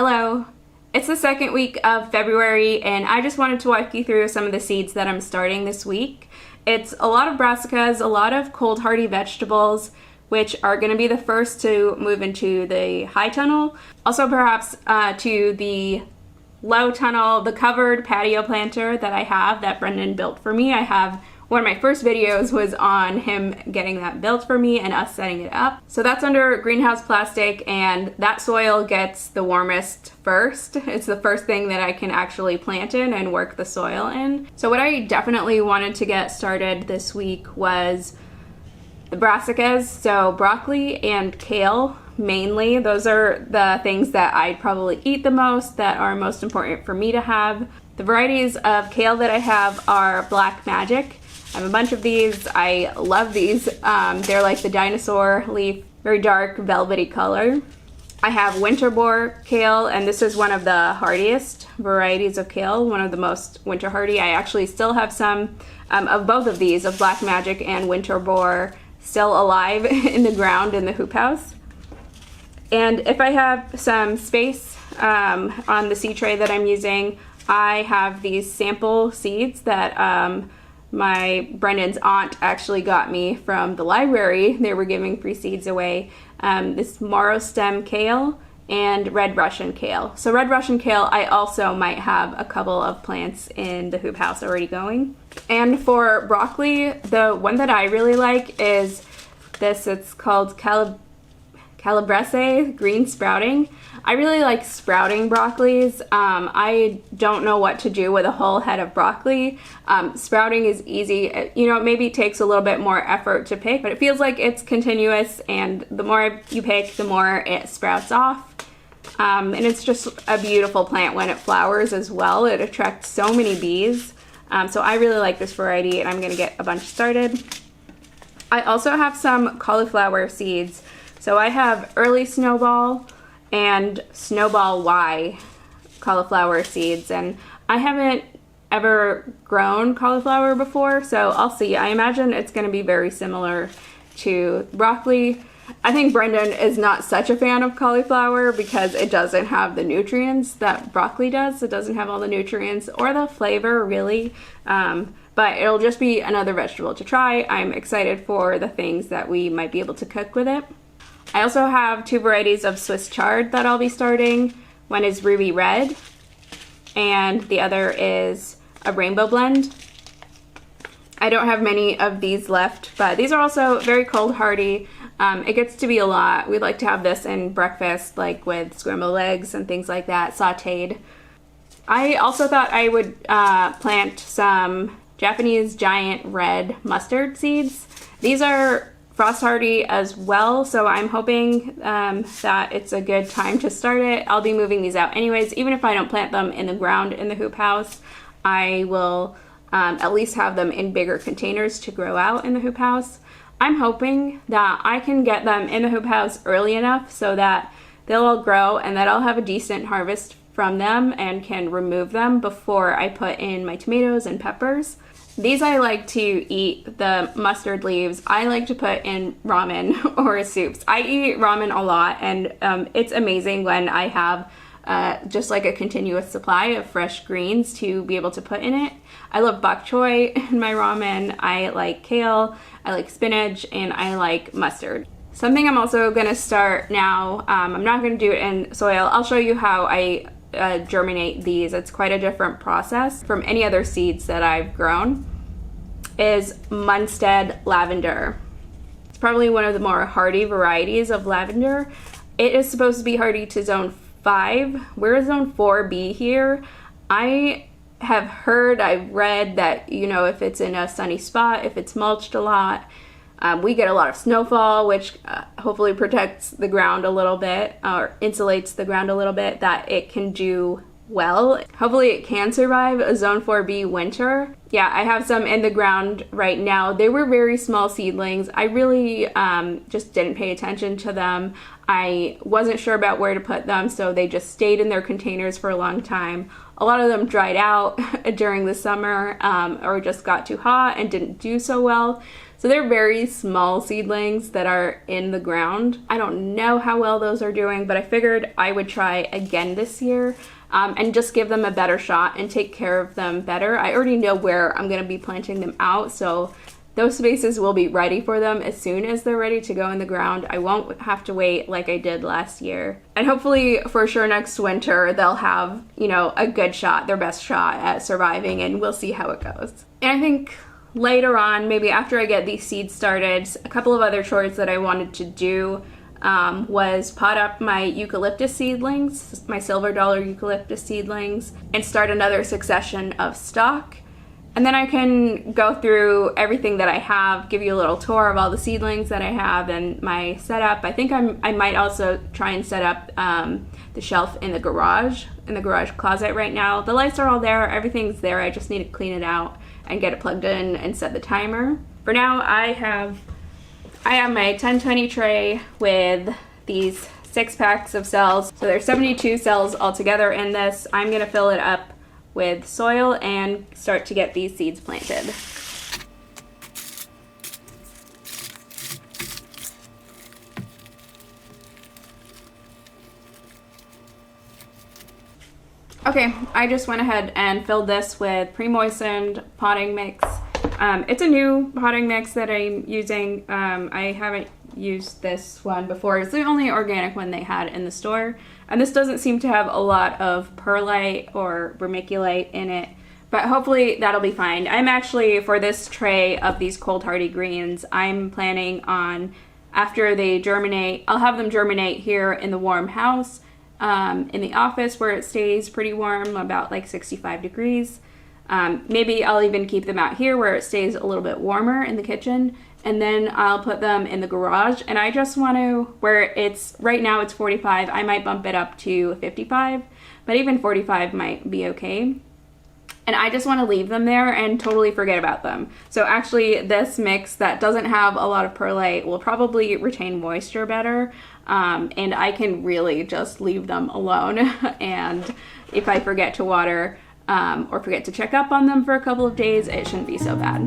Hello! It's the second week of February and I just wanted to walk you through some of the seeds that I'm starting this week. It's a lot of brassicas, a lot of cold hardy vegetables, which are going to be the first to move into the high tunnel. Also perhaps to the low tunnel, the covered patio planter that I have that Brendan built for me. I have one of my first videos was on him getting that built for me and us setting it up. So that's under greenhouse plastic and that soil gets the warmest first. It's the first thing that I can actually plant in and work the soil in. So what I definitely wanted to get started this week was the brassicas, so broccoli and kale mainly. Those are the things that I'd probably eat the most, that are most important for me to have. The varieties of kale that I have are Black Magic. I have a bunch of these. I love these. They're like the dinosaur leaf, very dark velvety color. I have Winterbor Kale, and this is one of the hardiest varieties of kale, one of the most winter hardy. I actually still have some of both of these, of Black Magic and Winterbor, still alive in the ground in the hoop house. And if I have some space on the seed tray that I'm using, I have these sample seeds that Brendan's aunt actually got me from the library. They were giving free seeds away. This Marrowstem Kale and Red Russian Kale. So Red Russian Kale, I also might have a couple of plants in the hoop house already going. And for broccoli, the one that I really like is this. It's called Calabrese green sprouting. I really like sprouting broccolis. I don't know what to do with a whole head of broccoli. Sprouting is easy. You know, it maybe takes a little bit more effort to pick, but it feels like it's continuous, and the more you pick, the more it sprouts off. And it's just a beautiful plant when it flowers as well. It attracts so many bees. So I really like this variety, and I'm gonna get a bunch started. I also have some cauliflower seeds. So I have early Snowball and Snowball Y cauliflower seeds, and I haven't ever grown cauliflower before, so I'll see. I imagine it's going to be very similar to broccoli. I think Brendan is not such a fan of cauliflower because it doesn't have the nutrients that broccoli does. It doesn't have all the nutrients or the flavor, really. But it'll just be another vegetable to try. I'm excited for the things that we might be able to cook with it. I also have two varieties of Swiss chard that I'll be starting. One is ruby red and the other is a rainbow blend. I don't have many of these left, but these are also very cold hardy. It gets to be a lot. We like to have this in breakfast, like with scrambled eggs and things like that, sauteed. I also thought I would plant some Japanese giant red mustard seeds. These are frost hardy as well, so I'm hoping that it's a good time to start it. I'll be moving these out anyways. Even if I don't plant them in the ground in the hoop house, I will at least have them in bigger containers to grow out in the hoop house. I'm hoping that I can get them in the hoop house early enough so that they'll all grow and that I'll have a decent harvest from them and can remove them before I put in my tomatoes and peppers. These I like to eat, the mustard leaves, I like to put in ramen or soups. I eat ramen a lot, and it's amazing when I have just like a continuous supply of fresh greens to be able to put in it. I love bok choy in my ramen, I like kale, I like spinach, and I like mustard. Something I'm also gonna start now, I'm not gonna do it in soil. I'll show you how I germinate these. It's quite a different process from any other seeds that I've grown. Is Munstead Lavender. It's probably one of the more hardy varieties of lavender. It is supposed to be hardy to zone 5. We're zone 4B here. I have heard, I've read that, you know, if it's in a sunny spot, if it's mulched a lot, we get a lot of snowfall, which hopefully protects the ground a little bit, or insulates the ground a little bit, that it can do well. Hopefully it can survive a zone 4B winter. Yeah, I have some in the ground right now. They were very small seedlings. I really just didn't pay attention to them. I wasn't sure about where to put them, so they just stayed in their containers for a long time. A lot of them dried out during the summer or just got too hot and didn't do so well. So they're very small seedlings that are in the ground. I don't know how well those are doing, but I figured I would try again this year and just give them a better shot and take care of them better. I already know where I'm going to be planting them out, so those spaces will be ready for them as soon as they're ready to go in the ground. I won't have to wait like I did last year. And hopefully for sure next winter they'll have, you know, a good shot, their best shot at surviving, and we'll see how it goes. And I think later on, maybe after I get these seeds started, a couple of other chores that I wanted to do was pot up my eucalyptus seedlings, my silver dollar eucalyptus seedlings, and start another succession of stock. And then I can go through everything that I have, give you a little tour of all the seedlings that I have and my setup. I think I might also try and set up the shelf in the garage closet right now. The lights are all there, everything's there. I just need to clean it out and get it plugged in and set the timer. For now, I have my 1020 tray with these 6 packs of cells. So there's 72 cells altogether in this. I'm gonna fill it up with soil and start to get these seeds planted. Okay, I just went ahead and filled this with pre-moistened potting mix. It's a new potting mix that I'm using. I haven't used this one before. It's the only organic one they had in the store. And this doesn't seem to have a lot of perlite or vermiculite in it, but hopefully that'll be fine. I'm actually, for this tray of these cold hardy greens, I'm planning on, after they germinate, I'll have them germinate here in the warm house, in the office where it stays pretty warm, about like 65 degrees. Maybe I'll even keep them out here where it stays a little bit warmer in the kitchen, and then I'll put them in the garage. And I just want to, where it's, right now it's 45, I might bump it up to 55, but even 45 might be okay. And I just want to leave them there and totally forget about them. So actually this mix that doesn't have a lot of perlite will probably retain moisture better, and I can really just leave them alone. And if I forget to water or forget to check up on them for a couple of days, it shouldn't be so bad.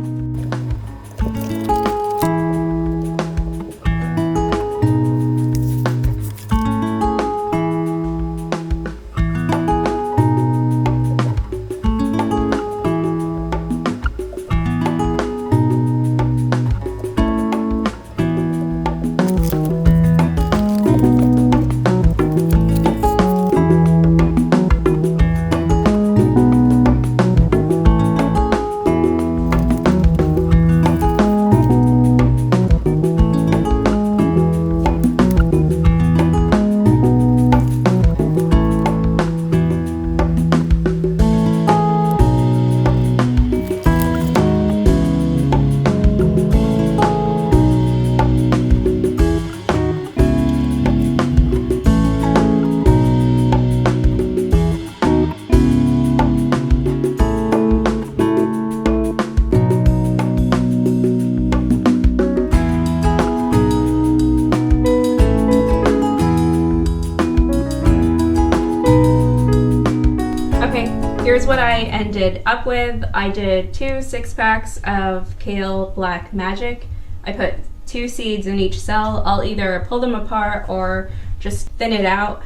Here's what I ended up with. I did 2 6-packs of Kale Black Magic. I put 2 seeds in each cell. I'll either pull them apart or just thin it out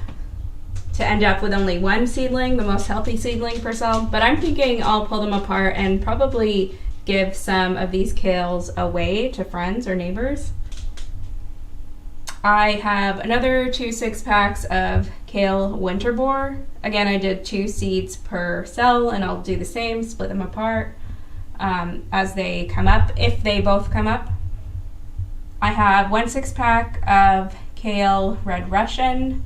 to end up with only 1 seedling, the most healthy seedling per cell. But I'm thinking I'll pull them apart and probably give some of these kales away to friends or neighbors. I have another 2 6-packs of Kale Winterbor. Again, I did 2 seeds per cell, and I'll do the same, split them apart as they come up, if they both come up. I have 1 6-pack of Kale Red Russian,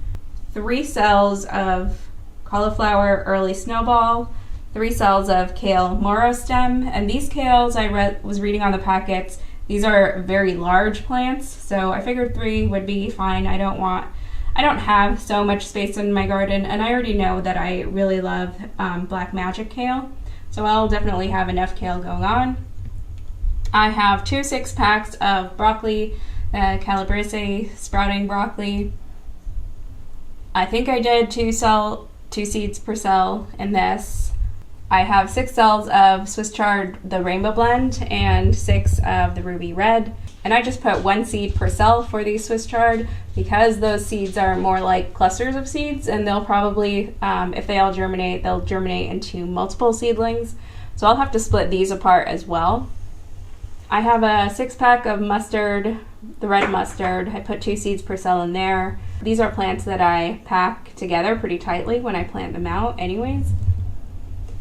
3 cells of Cauliflower Early Snowball, 3 cells of Kale Marrowstem, and these kales I was reading on the packets, these are very large plants, so I figured 3 would be fine. I don't have so much space in my garden, and I already know that I really love Black Magic Kale, so I'll definitely have enough kale going on. I have 2 6-packs of broccoli, Calabrese sprouting broccoli. I think I did 2 seeds per cell in this. I have 6 cells of Swiss Chard, the Rainbow Blend, and 6 of the Ruby Red. And I just put 1 seed per cell for these Swiss Chard because those seeds are more like clusters of seeds, and they'll probably, if they all germinate, they'll germinate into multiple seedlings. So I'll have to split these apart as well. I have a 6-pack of mustard, the red mustard. I put 2 seeds per cell in there. These are plants that I pack together pretty tightly when I plant them out anyways.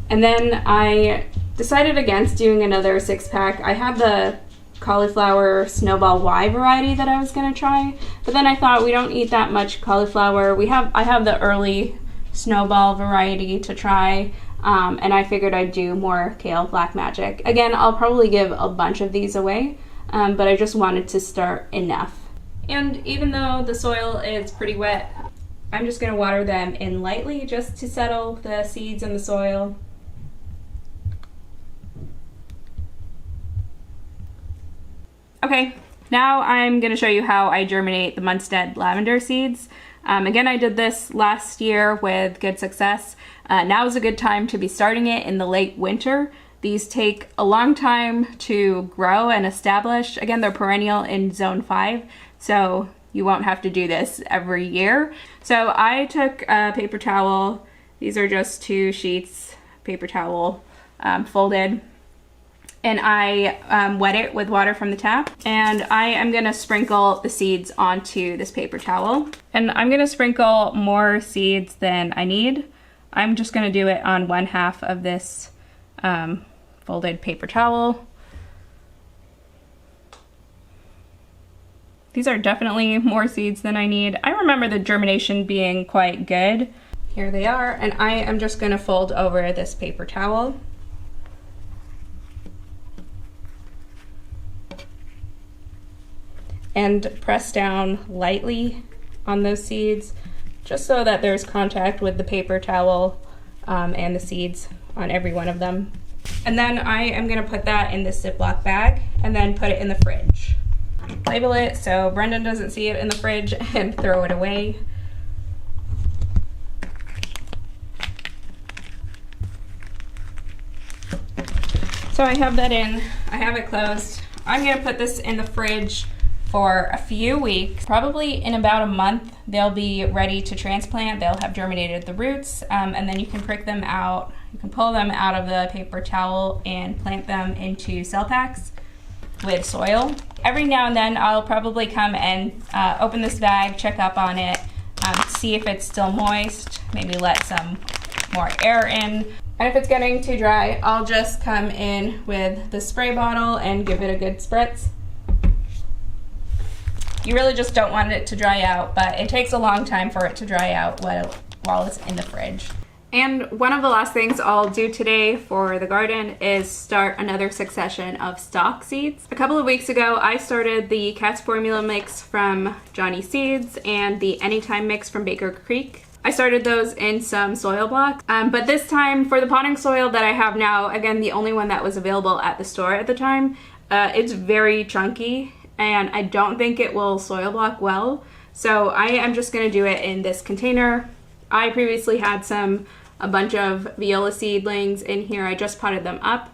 And then I decided against doing another 6-pack. I had the cauliflower Snowball Y variety that I was going to try, but then I thought we don't eat that much cauliflower. I have the early Snowball variety to try, and I figured I'd do more Kale Black Magic. Again, I'll probably give a bunch of these away, but I just wanted to start enough. And even though the soil is pretty wet, I'm just going to water them in lightly just to settle the seeds in the soil. Okay, now I'm going to show you how I germinate the Munstead Lavender seeds. Again, I did this last year with good success. Now is a good time to be starting it in the late winter. These take a long time to grow and establish. Again, they're perennial in zone 5, so you won't have to do this every year. So I took a paper towel. These are just 2 sheets, paper towel, folded. And I wet it with water from the tap. And I am gonna sprinkle the seeds onto this paper towel. And I'm gonna sprinkle more seeds than I need. I'm just gonna do it on 1/2 of this folded paper towel. These are definitely more seeds than I need. I remember the germination being quite good. Here they are, and I am just gonna fold over this paper towel. And press down lightly on those seeds, just so that there's contact with the paper towel and the seeds on every one of them. And then I am gonna put that in this Ziploc bag and then put it in the fridge. Label it so Brendan doesn't see it in the fridge and throw it away. So I have that in, I have it closed. I'm gonna put this in the fridge for a few weeks. Probably in about a month, they'll be ready to transplant. They'll have germinated the roots, and then you can prick them out. You can pull them out of the paper towel and plant them into cell packs with soil. Every now and then, I'll probably come and open this bag, check up on it, see if it's still moist, maybe let some more air in. And if it's getting too dry, I'll just come in with the spray bottle and give it a good spritz. You really just don't want it to dry out, but it takes a long time for it to dry out while it's in the fridge. And one of the last things I'll do today for the garden is start another succession of stock seeds. A couple of weeks ago, I started the Cat's Formula mix from Johnny Seeds and the Anytime mix from Baker Creek. I started those in some soil blocks, but this time for the potting soil that I have now, again, the only one that was available at the store at the time, it's very chunky and I don't think it will soil block well. So I am just gonna do it in this container. I previously had a bunch of viola seedlings in here. I just potted them up.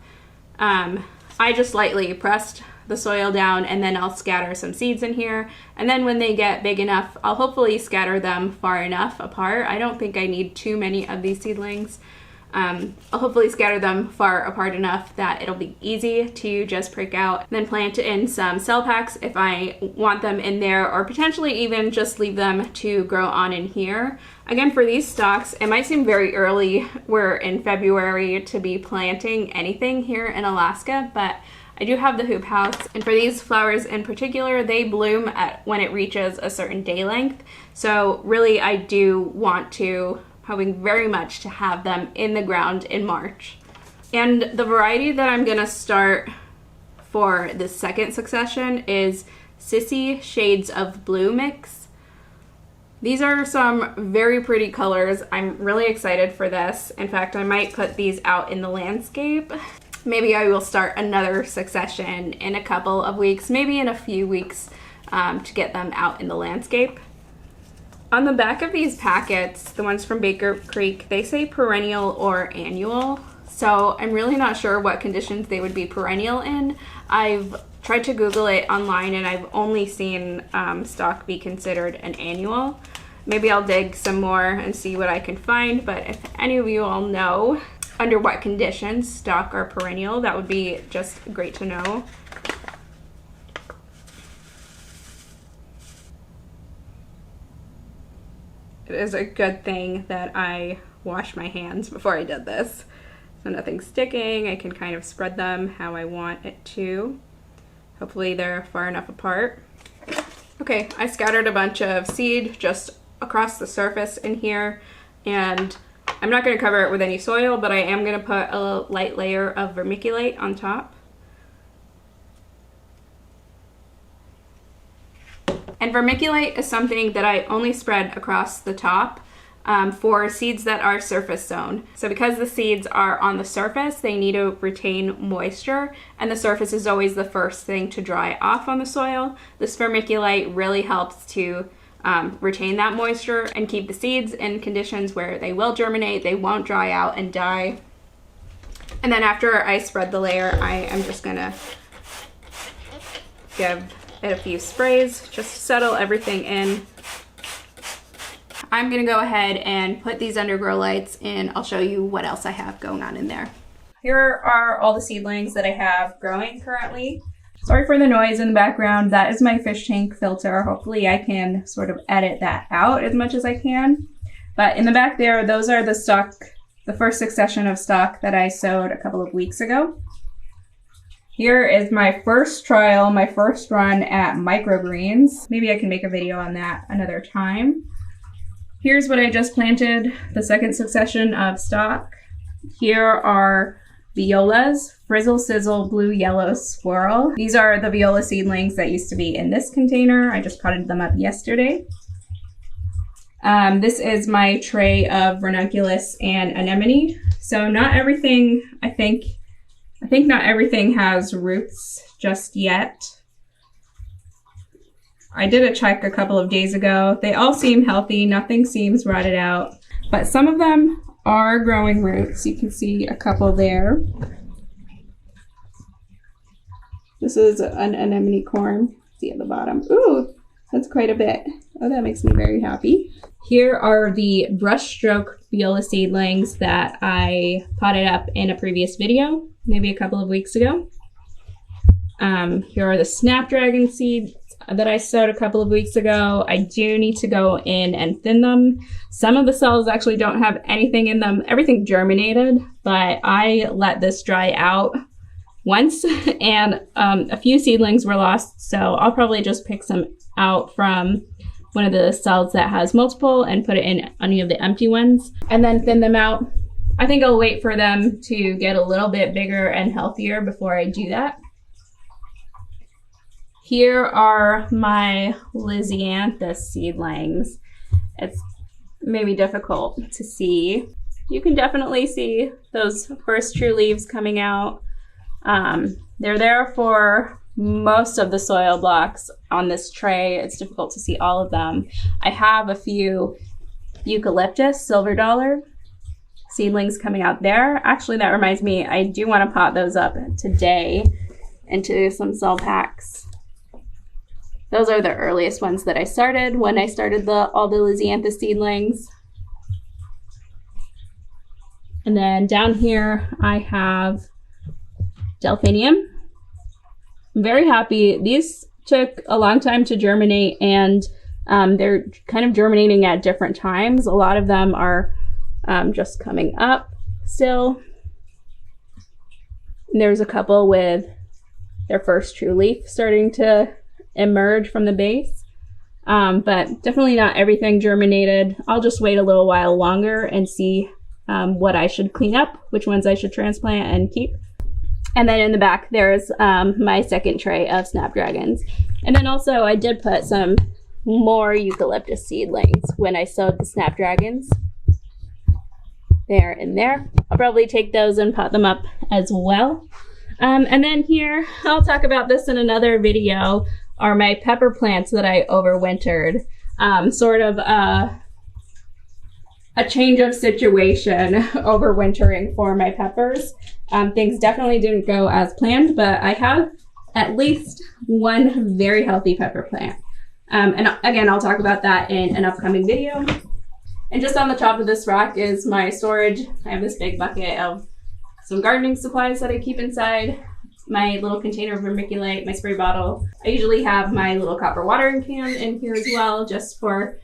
I just lightly pressed the soil down and then I'll scatter some seeds in here. And then when they get big enough, I'll hopefully scatter them far enough apart. I don't think I need too many of these seedlings. I'll hopefully scatter them far apart enough that it'll be easy to just prick out, and then plant in some cell packs if I want them in there, or potentially even just leave them to grow on in here. Again, for these stalks, it might seem very early, we're in February, to be planting anything here in Alaska, but I do have the hoop house, and for these flowers in particular, they bloom when it reaches a certain day length. So really, I do want to, hoping very much to have them in the ground in March. And the variety that I'm gonna start for the second succession is Sissi Shades of Blue mix. These are some very pretty colors. I'm really excited for this. In fact, I might put these out in the landscape. Maybe I will start another succession in a couple of weeks, maybe in a few weeks, to get them out in the landscape. On the back of these packets, the ones from Baker Creek, they say perennial or annual. So I'm really not sure what conditions they would be perennial in. I've tried to Google it online and I've only seen stock be considered an annual. Maybe I'll dig some more and see what I can find, but if any of you all know under what conditions stock are perennial, that would be just great to know. It is a good thing that I washed my hands before I did this. So nothing's sticking. I can kind of spread them how I want it to. Hopefully they're far enough apart. Okay, I scattered a bunch of seed just across the surface in here, and I'm not going to cover it with any soil, but I am going to put a light layer of vermiculite on top. And vermiculite is something that I only spread across the top for seeds that are surface sown. So because the seeds are on the surface, they need to retain moisture, and the surface is always the first thing to dry off on the soil. This vermiculite really helps to retain that moisture and keep the seeds in conditions where they will germinate, they won't dry out and die. And then after I spread the layer, I am just gonna give it a few sprays just to settle everything in. I'm gonna go ahead and put these under grow lights and I'll show you what else I have going on in there. Here are all the seedlings that I have growing currently. Sorry for the noise in the background. That is my fish tank filter. Hopefully I can sort of edit that out as much as I can. But in the back there, those are the stock, the first succession of stock that I sowed a couple of weeks ago. Here is my first trial, my first run at microgreens. Maybe I can make a video on that another time. Here's what I just planted, the second succession of stock. Here are violas, frizzle sizzle blue yellow swirl. These are the viola seedlings that used to be in this container. I just potted them up yesterday. This is my tray of ranunculus and anemone. So not everything, I think not everything has roots just yet. I did a check a couple of days ago. They all seem healthy, nothing seems rotted out, but some of them are growing roots. You can see a couple there. This is an anemone corn. See at the bottom. Ooh, that's quite a bit. Oh, that makes me very happy. Here are the brushstroke viola seedlings that I potted up in a previous video, maybe a couple of weeks ago. Here are the snapdragon seeds that I sowed a couple of weeks ago. I do need to go in and thin them. Some of the cells actually don't have anything in them. Everything germinated, but I let this dry out once and a few seedlings were lost, so I'll probably just pick some out from one of the cells that has multiple and put it in any of the empty ones and then thin them out. I think I'll wait for them to get a little bit bigger and healthier before I do that. Here are my Lisianthus seedlings. It's maybe difficult to see. You can definitely see those first true leaves coming out. They're there for most of the soil blocks on this tray. It's difficult to see all of them. I have a few eucalyptus, silver dollar seedlings coming out there. Actually, that reminds me, I do want to pot those up today into some cell packs. Those are the earliest ones that I started when I started all the Lisianthus seedlings. And then down here I have delphinium. I'm very happy. These took a long time to germinate and they're kind of germinating at different times. A lot of them are just coming up still. And there's a couple with their first true leaf starting to emerge from the base, but definitely not everything germinated. I'll just wait a little while longer and see what I should clean up, which ones I should transplant and keep. And then in the back there's my second tray of snapdragons. And then also I did put some more eucalyptus seedlings when I sowed the snapdragons. There and there. I'll probably take those and pot them up as well. And then here, I'll talk about this in another video, are my pepper plants that I overwintered. sort of a change of situation over wintering for my peppers. Things definitely didn't go as planned, but I have at least one very healthy pepper plant. And again, I'll talk about that in an upcoming video. And just on the top of this rack is my storage. I have this big bucket of some gardening supplies that I keep inside, my little container of vermiculite, my spray bottle. I usually have my little copper watering can in here as well, just for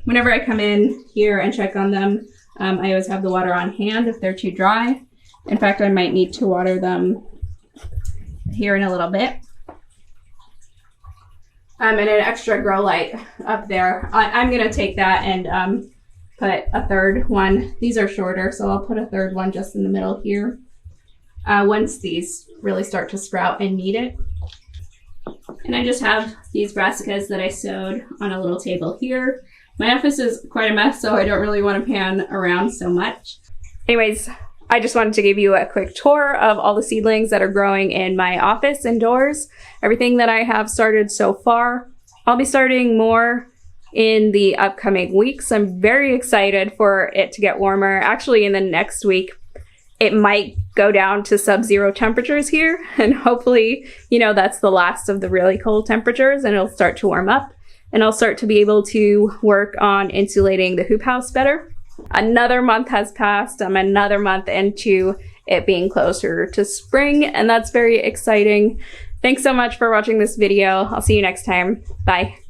whenever I come in here and check on them. I always have the water on hand if they're too dry. In fact, I might need to water them here in a little bit. And an extra grow light up there. I'm gonna take that and put a third one. These are shorter, so I'll put a third one just in the middle here. Once these really start to sprout and need it. And I just have these brassicas that I sowed on a little table here. My office is quite a mess, so I don't really want to pan around so much. Anyways, I just wanted to give you a quick tour of all the seedlings that are growing in my office indoors. Everything that I have started so far. I'll be starting more in the upcoming weeks. I'm very excited for it to get warmer. Actually, in the next week, it might go down to sub-zero temperatures here, and hopefully, you know, that's the last of the really cold temperatures and it'll start to warm up, and I'll start to be able to work on insulating the hoop house better. Another month has passed. I'm another month into it being closer to spring, and that's very exciting. Thanks so much for watching this video. I'll see you next time. Bye.